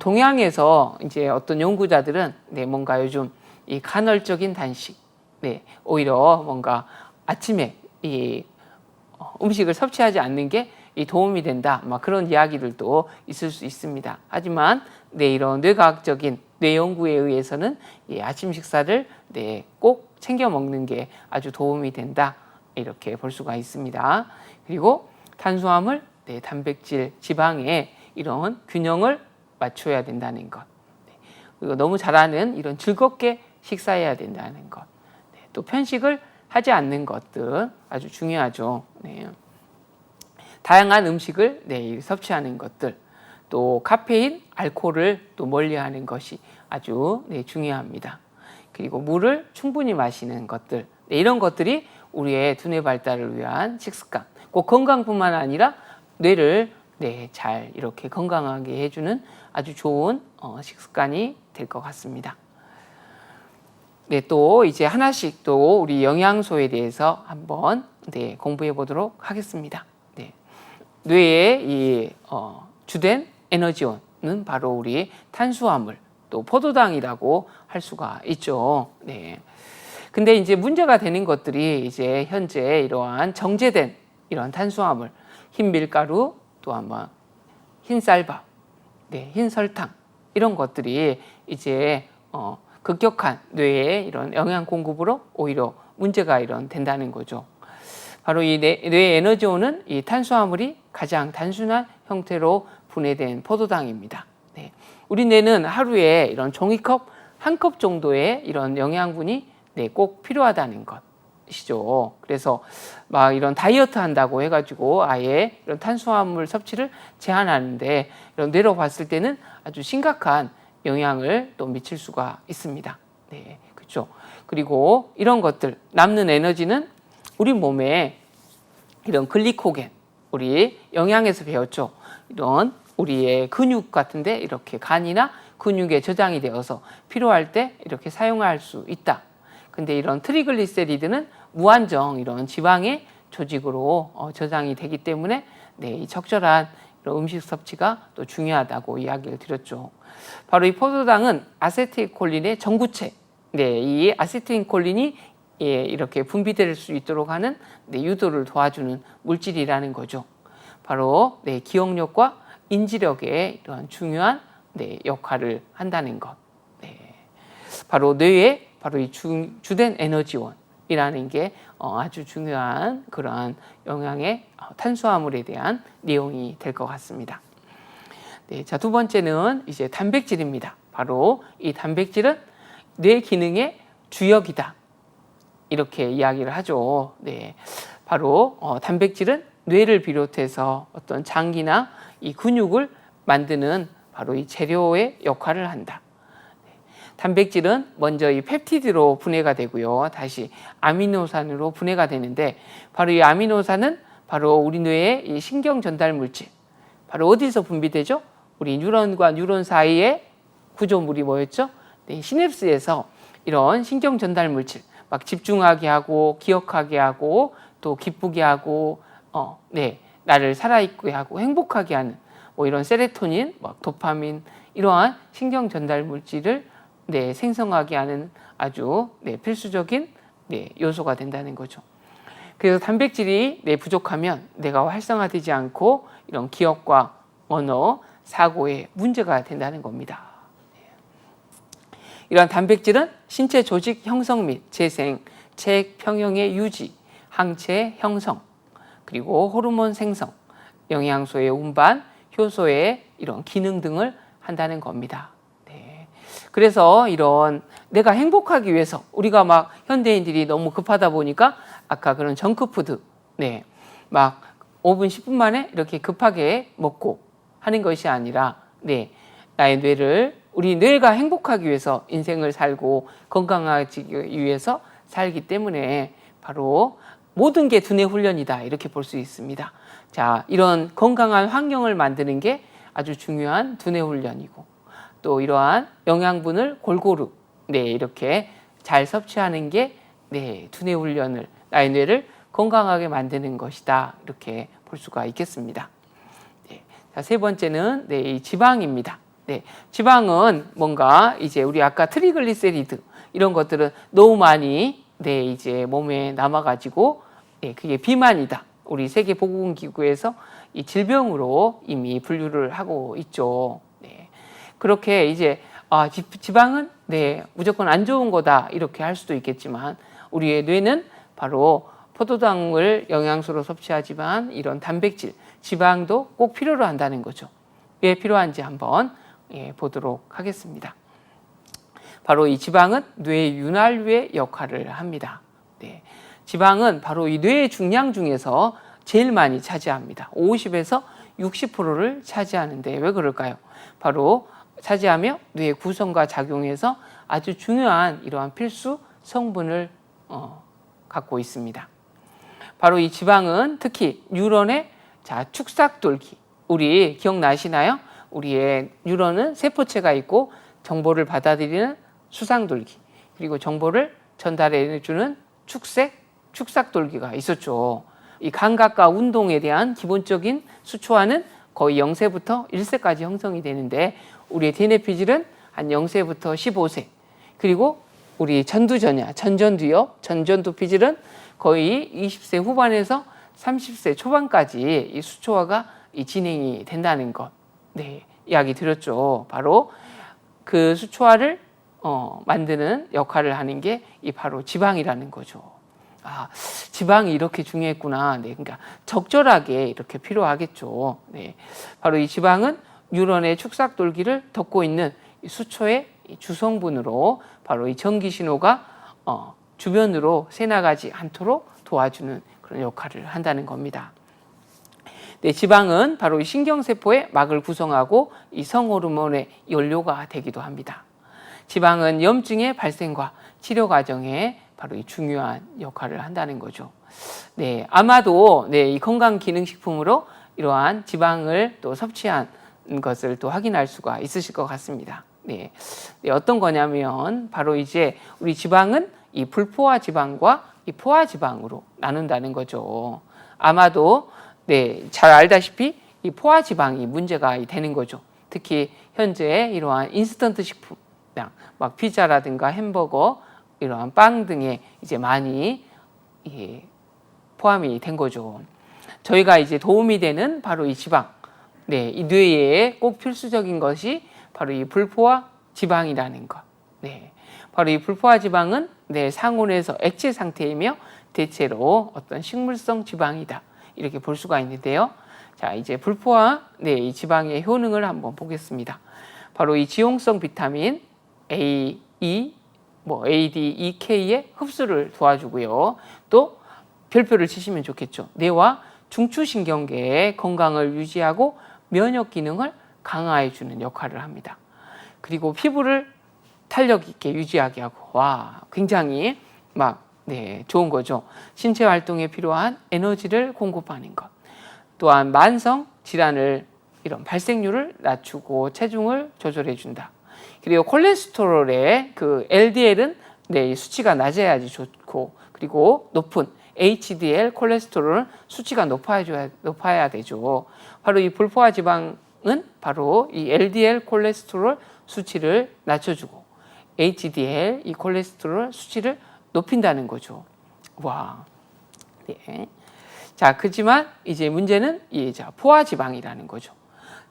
동양에서 이제 어떤 연구자들은 뭔가 요즘 이 간헐적인 단식, 오히려 뭔가 아침에 이 음식을 섭취하지 않는 게 도움이 된다. 막 그런 이야기들도 있을 수 있습니다. 하지만 이런 뇌과학적인 뇌 연구에 의해서는 아침 식사를 꼭 챙겨 먹는 게 아주 도움이 된다. 이렇게 볼 수가 있습니다. 그리고 탄수화물, 단백질, 지방의 이런 균형을 맞춰야 된다는 것. 그리고 너무 잘하는 이런 즐겁게 식사해야 된다는 것. 또 편식을 하지 않는 것들 아주 중요하죠. 네. 다양한 음식을 섭취하는 것들, 또 카페인, 알코올을 또 멀리하는 것이 아주 중요합니다. 그리고 물을 충분히 마시는 것들, 이런 것들이 우리의 두뇌 발달을 위한 식습관, 꼭 건강뿐만 아니라 뇌를 잘 이렇게 건강하게 해주는 아주 좋은 식습관이 될 것 같습니다. 또 이제 하나씩 또 우리 영양소에 대해서 한번 공부해 보도록 하겠습니다. 뇌의 이 주된 에너지원은 바로 우리 탄수화물, 또 포도당이라고 할 수가 있죠. 근데 이제 문제가 되는 것들이 이제 현재 이러한 정제된 이런 탄수화물, 흰 밀가루, 또 아마 흰 쌀밥, 흰 설탕 이런 것들이 이제 급격한 뇌의 이런 영양 공급으로 오히려 문제가 된다는 거죠. 바로 이 뇌 에너지원은 이 탄수화물이 가장 단순한 형태로 분해된 포도당입니다. 우리 뇌는 하루에 이런 종이컵 한 컵 정도의 이런 영양분이 꼭 필요하다는 것이죠. 그래서 막 이런 다이어트 한다고 해가지고 아예 이런 탄수화물 섭취를 제한하는데 이런 뇌로 봤을 때는 아주 심각한 영향을 또 미칠 수가 있습니다. 그렇죠. 그리고 이런 것들 남는 에너지는 우리 몸에 이런 글리코겐, 우리 영양에서 배웠죠. 이런 우리의 근육 같은데 이렇게 간이나 근육에 저장이 되어서 필요할 때 이렇게 사용할 수 있다. 근데 이런 트리글리세리드는 무한정 이런 지방의 조직으로 저장이 되기 때문에 이 적절한 이런 음식 섭취가 또 중요하다고 이야기를 드렸죠. 바로 이 포도당은 아세틸콜린의 전구체, 이 아세틸콜린이 이렇게 분비될 수 있도록 하는 유도를 도와주는 물질이라는 거죠. 바로 기억력과 인지력에 이런 중요한 역할을 한다는 것. 바로 뇌의 바로 이 주된 에너지원이라는 게 아주 중요한 그러한 영양의 탄수화물에 대한 내용이 될 것 같습니다. 자, 두 번째는 이제 단백질입니다. 바로 이 단백질은 뇌 기능의 주역이다. 이렇게 이야기를 하죠. 네, 바로 단백질은 뇌를 비롯해서 어떤 장기나 이 근육을 만드는 바로 이 재료의 역할을 한다. 단백질은 먼저 이 펩티드로 분해가 되고요. 다시 아미노산으로 분해가 되는데 바로 이 아미노산은 바로 우리 뇌의 이 신경 전달 물질. 바로 어디서 분비되죠? 우리 뉴런과 뉴런 사이의 구조물이 뭐였죠? 네, 시냅스에서 이런 신경 전달 물질 막 집중하게 하고 기억하게 하고 또 기쁘게 하고 나를 살아있게 하고 행복하게 하는 뭐 이런 세로토닌, 막 도파민 이러한 신경 전달 물질을 생성하게 하는 아주 필수적인 요소가 된다는 거죠. 그래서 단백질이 부족하면 뇌가 활성화되지 않고 이런 기억과 언어, 사고에 문제가 된다는 겁니다. 이러한 단백질은 신체 조직 형성 및 재생, 체액 평형의 유지, 항체 형성, 그리고 호르몬 생성, 영양소의 운반, 효소의 이런 기능 등을 한다는 겁니다. 그래서 이런 내가 행복하기 위해서 우리가 막 현대인들이 너무 급하다 보니까 아까 그런 정크푸드 막 5분 10분 만에 이렇게 급하게 먹고 하는 것이 아니라 나의 뇌를 우리 뇌가 행복하기 위해서 인생을 살고 건강하기 위해서 살기 때문에 바로 모든 게 두뇌 훈련이다 이렇게 볼 수 있습니다. 자, 이런 건강한 환경을 만드는 게 아주 중요한 두뇌 훈련이고 또 이러한 영양분을 골고루 이렇게 잘 섭취하는 게 두뇌 훈련을 나의 뇌를 건강하게 만드는 것이다 이렇게 볼 수가 있겠습니다. 자, 세 번째는 이 지방입니다. 지방은 뭔가 이제 우리 아까 트리글리세리드 이런 것들은 너무 많이 이제 몸에 남아가지고 그게 비만이다. 우리 세계보건기구에서 이 질병으로 이미 분류를 하고 있죠. 그렇게 이제 지방은 무조건 안 좋은 거다 이렇게 할 수도 있겠지만 우리의 뇌는 바로 포도당을 영양소로 섭취하지만 이런 단백질, 지방도 꼭 필요로 한다는 거죠. 왜 필요한지 한번 보도록 하겠습니다. 바로 이 지방은 뇌 윤활유의 역할을 합니다. 지방은 바로 이 뇌의 중량 중에서 제일 많이 차지합니다. 50에서 60%를 차지하는데 왜 그럴까요? 바로 차지하며 뇌의 구성과 작용해서 아주 중요한 이러한 필수 성분을 갖고 있습니다. 바로 이 지방은 특히 뉴런의 축삭돌기, 우리 기억나시나요? 우리의 뉴런은 세포체가 있고 정보를 받아들이는 수상돌기, 그리고 정보를 전달해주는 축삭돌기가 있었죠. 이 감각과 운동에 대한 기본적인 수초화는 거의 0세부터 1세까지 형성이 되는데 우리의 DNA피질은 한 0세부터 15세, 그리고 우리 전전두 피질은 거의 20세 후반에서 30세 초반까지 이 수초화가 진행이 된다는 것 이야기 드렸죠. 바로 그 수초화를 만드는 역할을 하는 게 바로 지방이라는 거죠. 지방이 이렇게 중요했구나. 그러니까 적절하게 이렇게 필요하겠죠. 바로 이 지방은 뉴런의 축삭돌기를 덮고 있는 수초의 주성분으로 바로 이 전기 신호가 주변으로 새나가지 않도록 도와주는 그런 역할을 한다는 겁니다. 지방은 바로 이 신경세포의 막을 구성하고 이 성호르몬의 연료가 되기도 합니다. 지방은 염증의 발생과 치료 과정에 바로 이 중요한 역할을 한다는 거죠. 아마도 이 건강기능식품으로 이러한 지방을 또 섭취한 것을 또 확인할 수가 있으실 것 같습니다. 어떤 거냐면 바로 이제 우리 지방은 이 불포화 지방과 이 포화 지방으로 나눈다는 거죠. 아마도 잘 알다시피 이 포화 지방이 문제가 되는 거죠. 특히 현재 이러한 인스턴트 식품, 막 피자라든가 햄버거, 이러한 빵 등에 이제 많이 포함이 된 거죠. 저희가 이제 도움이 되는 바로 이 지방, 이 뇌에 꼭 필수적인 것이 바로 이 불포화 지방이라는 것. 바로 이 불포화 지방은 상온에서 액체 상태이며 대체로 어떤 식물성 지방이다 이렇게 볼 수가 있는데요. 자, 이제 불포화 이 지방의 효능을 한번 보겠습니다. 바로 이 지용성 비타민 A, E, 뭐 ADEK의 흡수를 도와주고요. 또 별표를 치시면 좋겠죠. 뇌와 중추신경계의 건강을 유지하고 면역 기능을 강화해 주는 역할을 합니다. 그리고 피부를 탄력 있게 유지하게 하고, 와, 굉장히 좋은 거죠. 신체 활동에 필요한 에너지를 공급하는 것. 또한 만성 질환을 이런 발생률을 낮추고 체중을 조절해 준다. 그리고 콜레스테롤의 그 LDL은 수치가 낮아야지 좋고, 그리고 높은 HDL 콜레스테롤은 수치가 높아야 되죠. 바로 이 불포화 지방은 바로 이 LDL 콜레스테롤 수치를 낮춰주고 HDL 이 콜레스테롤 수치를 높인다는 거죠. 와, 네. 자, 그렇지만 이제 문제는 포화 지방이라는 거죠.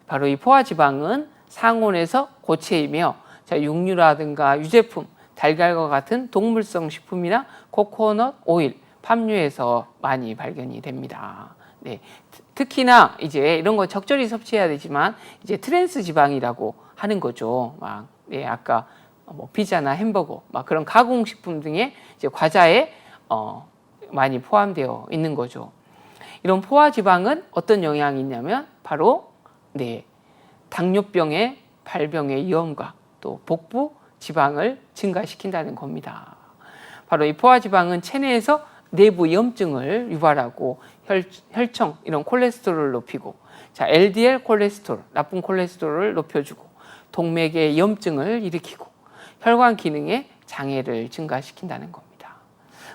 바로 이 포화 지방은 상온에서 고체이며, 육류라든가 유제품, 달걀과 같은 동물성 식품이나 코코넛 오일, 팜유에서 많이 발견이 됩니다. 네. 특히나 이제 이런 거 적절히 섭취해야 되지만 이제 트랜스 지방이라고 하는 거죠. 아까 뭐 피자나 햄버거, 그런 가공식품 등의 이제 과자에 많이 포함되어 있는 거죠. 이런 포화 지방은 어떤 영향이 있냐면 바로 당뇨병의 발병의 위험과 또 복부 지방을 증가시킨다는 겁니다. 바로 이 포화 지방은 체내에서 내부 염증을 유발하고 혈청 이런 콜레스테롤을 높이고, LDL 콜레스테롤 나쁜 콜레스테롤을 높여주고 동맥의 염증을 일으키고 혈관 기능에 장애를 증가시킨다는 겁니다.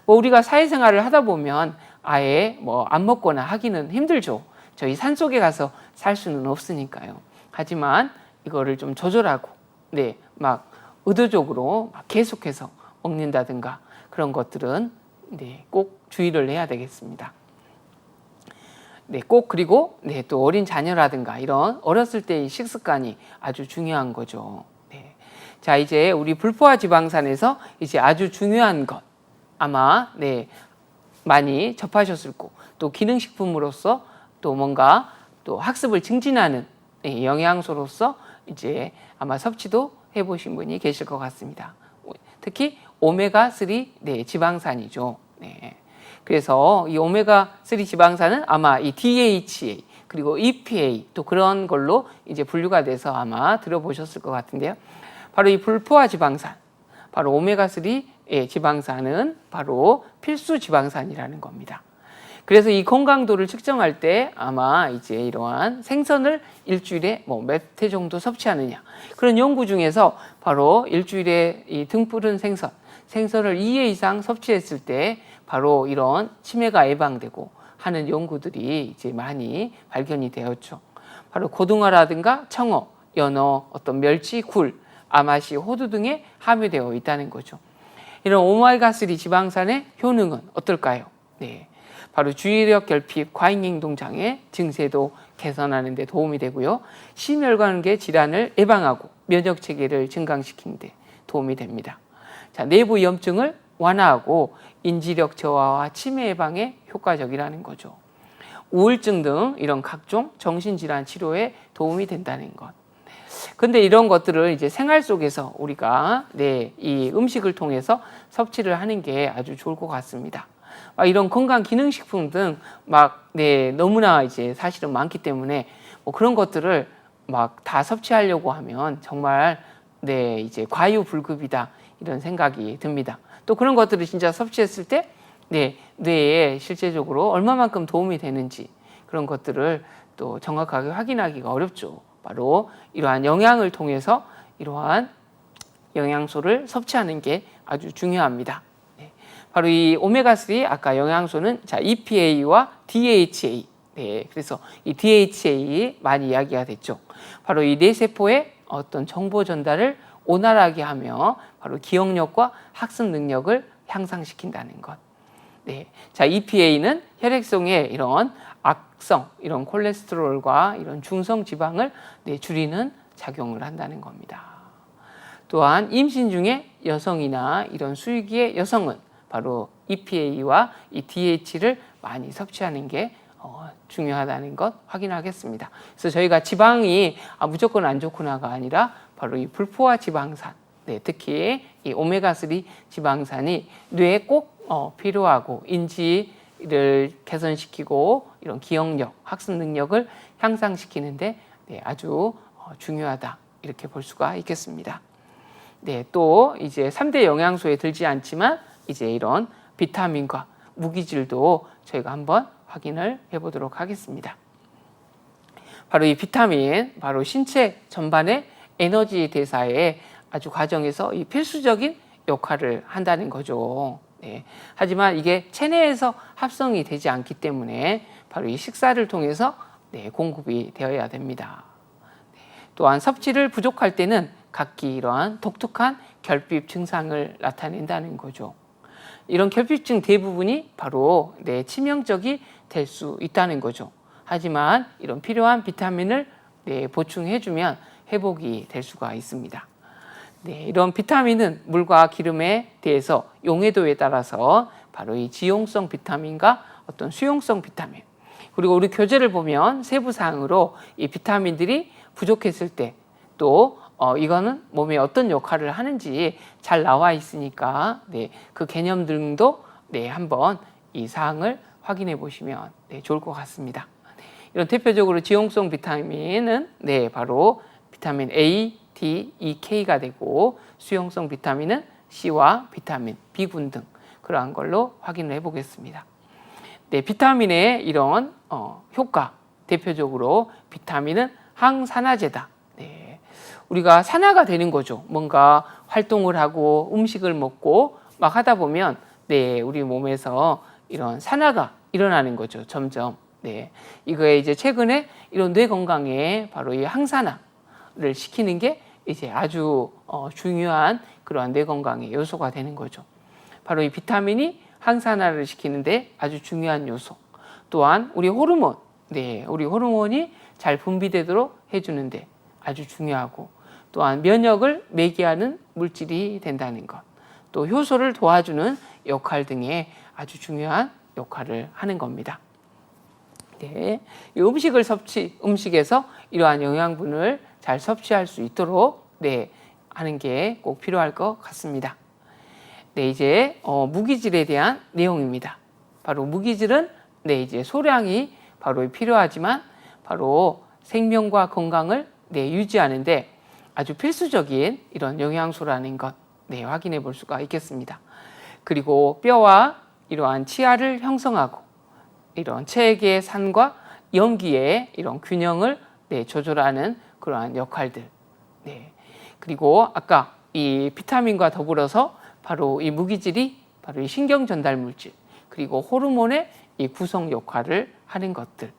우리가 사회생활을 하다 보면 아예 안 먹거나 하기는 힘들죠. 저희 산속에 가서 살 수는 없으니까요. 하지만 이거를 좀 조절하고 의도적으로 계속해서 먹는다든가 그런 것들은 꼭 주의를 해야 되겠습니다. 꼭 그리고 또 어린 자녀라든가 이런 어렸을 때의 식습관이 아주 중요한 거죠. 자, 이제 우리 불포화 지방산에서 이제 아주 중요한 것 아마 많이 접하셨을 거고, 또 기능식품으로서 또 뭔가 또 학습을 증진하는 영양소로서 아마 섭취도 해보신 분이 계실 것 같습니다. 특히 오메가3 지방산이죠. 그래서 이 오메가3 지방산은 아마 이 DHA 그리고 EPA 또 그런 걸로 이제 분류가 돼서 아마 들어보셨을 것 같은데요. 바로 이 불포화 지방산, 바로 오메가3 지방산은 바로 필수 지방산이라는 겁니다. 그래서 이 건강도를 측정할 때 아마 이제 이러한 생선을 일주일에 몇 회 정도 섭취하느냐, 그런 연구 중에서 바로 일주일에 이 등푸른 생선을 2회 이상 섭취했을 때 바로 이런 치매가 예방되고 하는 연구들이 이제 많이 발견이 되었죠. 바로 고등어라든가 청어, 연어, 어떤 멸치, 굴, 아마시, 호두 등에 함유되어 있다는 거죠. 이런 오메가3 지방산의 효능은 어떨까요? 바로 주의력 결핍, 과잉행동장애 증세도 개선하는 데 도움이 되고요. 심혈관계 질환을 예방하고 면역 체계를 증강시키는 데 도움이 됩니다. 자, 내부 염증을 완화하고 인지력 저하와 치매 예방에 효과적이라는 거죠. 우울증 등 이런 각종 정신질환 치료에 도움이 된다는 것. 근데 이런 것들을 이제 생활 속에서 우리가 이 음식을 통해서 섭취를 하는 게 아주 좋을 것 같습니다. 이런 건강 기능식품 등 너무나 이제 사실은 많기 때문에 그런 것들을 다 섭취하려고 하면 정말 이제 과유불급이다 이런 생각이 듭니다. 또 그런 것들을 진짜 섭취했을 때 뇌에 실제적으로 얼마만큼 도움이 되는지 그런 것들을 또 정확하게 확인하기가 어렵죠. 바로 이러한 영양을 통해서 이러한 영양소를 섭취하는 게 아주 중요합니다. 바로 이 오메가3 아까 영양소는 EPA와 DHA. 그래서 이 DHA 많이 이야기가 됐죠. 바로 이 뇌세포의 어떤 정보 전달을 원활하게 하며 바로 기억력과 학습 능력을 향상시킨다는 것. EPA는 혈액성의 이런 악성, 이런 콜레스테롤과 이런 중성 지방을 줄이는 작용을 한다는 겁니다. 또한 임신 중에 여성이나 이런 수유기의 여성은 바로 EPA와 이 DH를 많이 섭취하는 게 중요하다는 것 확인하겠습니다. 그래서 저희가 지방이 무조건 안 좋구나가 아니라 바로 이 불포화 지방산, 네, 특히 이 오메가3 지방산이 뇌에 꼭 필요하고 인지를 개선시키고 이런 기억력, 학습 능력을 향상시키는데 네, 아주 중요하다 이렇게 볼 수가 있겠습니다. 네, 또 이제 3대 영양소에 들지 않지만 이제 이런 비타민과 무기질도 저희가 한번 확인을 해보도록 하겠습니다. 바로 이 비타민, 바로 신체 전반의 에너지 대사에 아주 과정에서 이 필수적인 역할을 한다는 거죠. 네. 하지만 이게 체내에서 합성이 되지 않기 때문에 바로 이 식사를 통해서 네, 공급이 되어야 됩니다. 또한 섭취를 부족할 때는 각기 이러한 독특한 결핍 증상을 나타낸다는 거죠. 이런 결핍증 대부분이 바로 네, 치명적이 될 수 있다는 거죠. 하지만 이런 필요한 비타민을 네, 보충해주면 회복이 될 수가 있습니다. 네, 이런 비타민은 물과 기름에 대해서 용해도에 따라서 바로 이 지용성 비타민과 어떤 수용성 비타민, 그리고 우리 교재를 보면 세부사항으로 이 비타민들이 부족했을 때 또 이거는 몸에 어떤 역할을 하는지 잘 나와 있으니까 네, 그 개념 등도 네, 한번 이 사항을 확인해 보시면 네, 좋을 것 같습니다. 이런 대표적으로 지용성 비타민은 네, 바로 비타민 A, D, E, K가 되고 수용성 비타민은 C와 비타민 B군 등 그러한 걸로 확인을 해보겠습니다. 네, 비타민의 이런 효과, 대표적으로 비타민은 항산화제다. 네, 우리가 산화가 되는 거죠. 뭔가 활동을 하고 음식을 먹고 막 하다 보면 네, 우리 몸에서 이런 산화가 일어나는 거죠. 점점. 네, 이거에 이제 최근에 이런 뇌 건강에 바로 이 항산화를 시키는 게 이제 아주 중요한 그러한 뇌 건강의 요소가 되는 거죠. 바로 이 비타민이 항산화를 시키는데 아주 중요한 요소. 또한 우리 호르몬, 네, 우리 호르몬이 잘 분비되도록 해주는데 아주 중요하고, 또한 면역을 매개하는 물질이 된다는 것, 또 효소를 도와주는 역할 등의 아주 중요한 역할을 하는 겁니다. 네, 이 음식에서 이러한 영양분을 잘 섭취할 수 있도록 네, 하는 게 꼭 필요할 것 같습니다. 네, 이제 무기질에 대한 내용입니다. 바로 무기질은 네, 이제 소량이 바로 필요하지만 바로 생명과 건강을 네, 유지하는데 아주 필수적인 이런 영양소라는 것 네, 확인해 볼 수가 있겠습니다. 그리고 뼈와 이러한 치아를 형성하고 이런 체액의 산과 염기의 이런 균형을 네, 조절하는 그러한 역할들. 네. 그리고 아까 이 비타민과 더불어서 바로 이 무기질이 바로 이 신경 전달 물질, 그리고 호르몬의 이 구성 역할을 하는 것들.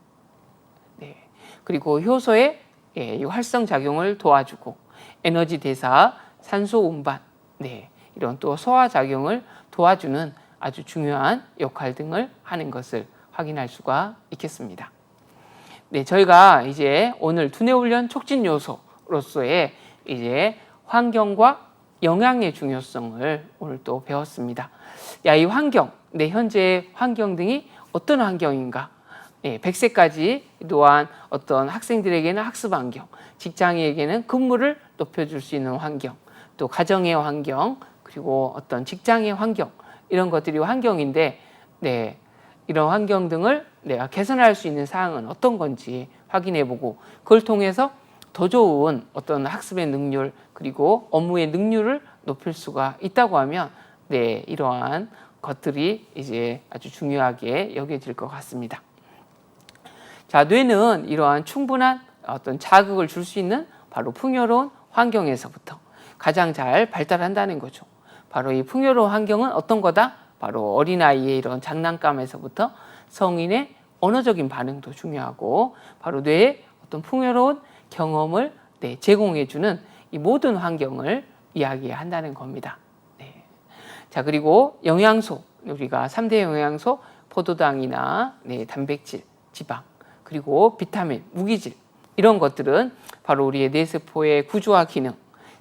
네. 그리고 효소의 이 활성 작용을 도와주고 에너지 대사, 산소 운반, 네. 이런 또 소화 작용을 도와주는 아주 중요한 역할 등을 하는 것을 확인할 수가 있겠습니다. 네, 저희가 이제 오늘 두뇌 훈련 촉진 요소로서의 이제 환경과 영양의 중요성을 오늘 또 배웠습니다. 이 환경, 네, 현재 환경 등이 어떤 환경인가? 네, 100세까지 또한 어떤 학생들에게는 학습 환경, 직장인에게는 근무를 높여줄 수 있는 환경, 또 가정의 환경, 그리고 어떤 직장의 환경, 이런 것들이 환경인데, 네, 이런 환경 등을 내가 개선할 수 있는 사항은 어떤 건지 확인해보고 그걸 통해서 더 좋은 어떤 학습의 능률 그리고 업무의 능률을 높일 수가 있다고 하면 네, 이러한 것들이 이제 아주 중요하게 여겨질 것 같습니다. 자, 뇌는 이러한 충분한 어떤 자극을 줄 수 있는 바로 풍요로운 환경에서부터 가장 잘 발달한다는 거죠. 바로 이 풍요로운 환경은 어떤 거다? 바로 어린아이의 이런 장난감에서부터 성인의 언어적인 반응도 중요하고 바로 뇌의 어떤 풍요로운 경험을 네, 제공해주는 이 모든 환경을 이야기한다는 겁니다. 네. 자, 그리고 영양소, 우리가 3대 영양소, 포도당이나 네, 단백질, 지방, 그리고 비타민, 무기질, 이런 것들은 바로 우리의 뇌세포의 구조와 기능,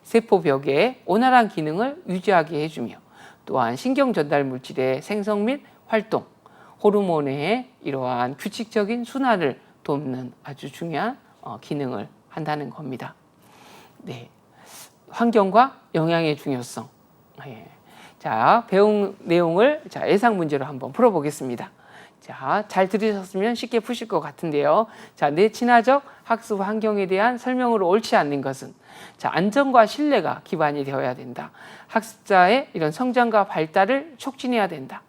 세포벽의 원활한 기능을 유지하게 해주며 또한 신경 전달 물질의 생성 및 활동, 호르몬의 이러한 규칙적인 순환을 돕는 아주 중요한 기능을 한다는 겁니다. 네, 환경과 영양의 중요성. 예. 자, 배운 내용을 예상 문제로 한번 풀어보겠습니다. 자, 잘 들으셨으면 쉽게 푸실 것 같은데요. 자, 내 친화적 학습 환경에 대한 설명으로 옳지 않는 것은 자, 안전과 신뢰가 기반이 되어야 된다. 학습자의 이런 성장과 발달을 촉진해야 된다.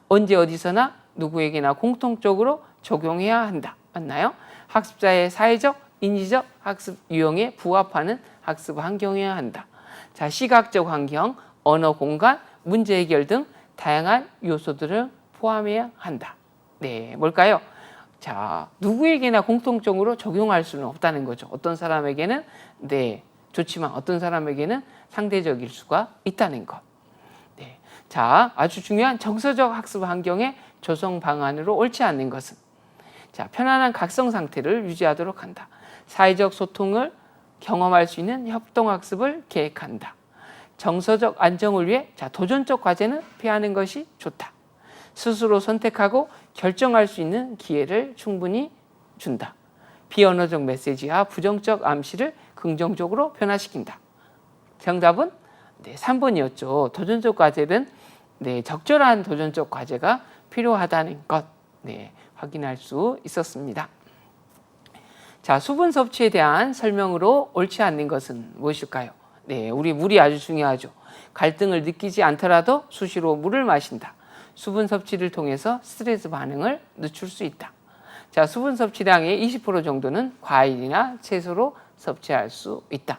언제 어디서나 누구에게나 공통적으로 적용해야 한다. 맞나요? 학습자의 사회적, 인지적 학습 유형에 부합하는 학습 환경이어야 한다. 자, 시각적 환경, 언어 공간, 문제 해결 등 다양한 요소들을 포함해야 한다. 네, 뭘까요? 자, 누구에게나 공통적으로 적용할 수는 없다는 거죠. 어떤 사람에게는 네, 좋지만 어떤 사람에게는 상대적일 수가 있다는 것. 네. 자, 아주 중요한 정서적 학습 환경의 조성 방안으로 옳지 않는 것은 자, 편안한 각성 상태를 유지하도록 한다. 사회적 소통을 경험할 수 있는 협동학습을 계획한다. 정서적 안정을 위해 자, 도전적 과제는 피하는 것이 좋다. 스스로 선택하고 결정할 수 있는 기회를 충분히 준다. 비언어적 메시지와 부정적 암시를 긍정적으로 변화시킨다. 정답은 네, 3번이었죠. 도전적 과제는 네, 적절한 도전적 과제가 필요하다는 것 네, 확인할 수 있었습니다. 자, 수분 섭취에 대한 설명으로 옳지 않는 것은 무엇일까요? 네, 우리 물이 아주 중요하죠. 갈등을 느끼지 않더라도 수시로 물을 마신다. 수분 섭취를 통해서 스트레스 반응을 늦출 수 있다. 자, 수분 섭취량의 20% 정도는 과일이나 채소로 섭취할 수 있다.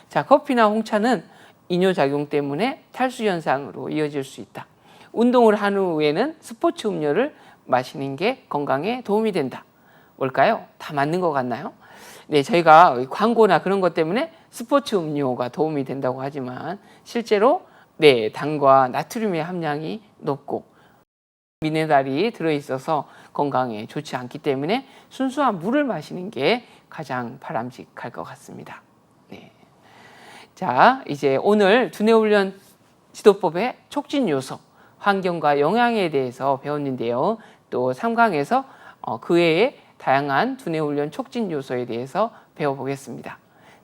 자, 커피나 홍차는 이뇨작용 때문에 탈수 현상으로 이어질 수 있다. 운동을 한 후에는 스포츠 음료를 마시는 게 건강에 도움이 된다. 뭘까요? 다 맞는 것 같나요? 네, 저희가 광고나 그런 것 때문에 스포츠 음료가 도움이 된다고 하지만 실제로 네, 당과 나트륨의 함량이 높고 미네랄이 들어있어서 건강에 좋지 않기 때문에 순수한 물을 마시는 게 가장 바람직할 것 같습니다. 네. 자, 이제 오늘 두뇌훈련 지도법의 촉진 요소, 환경과 영양에 대해서 배웠는데요. 또 3강에서 그 외에 다양한 두뇌훈련 촉진 요소에 대해서 배워보겠습니다.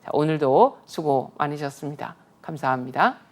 자, 오늘도 수고 많으셨습니다. 감사합니다.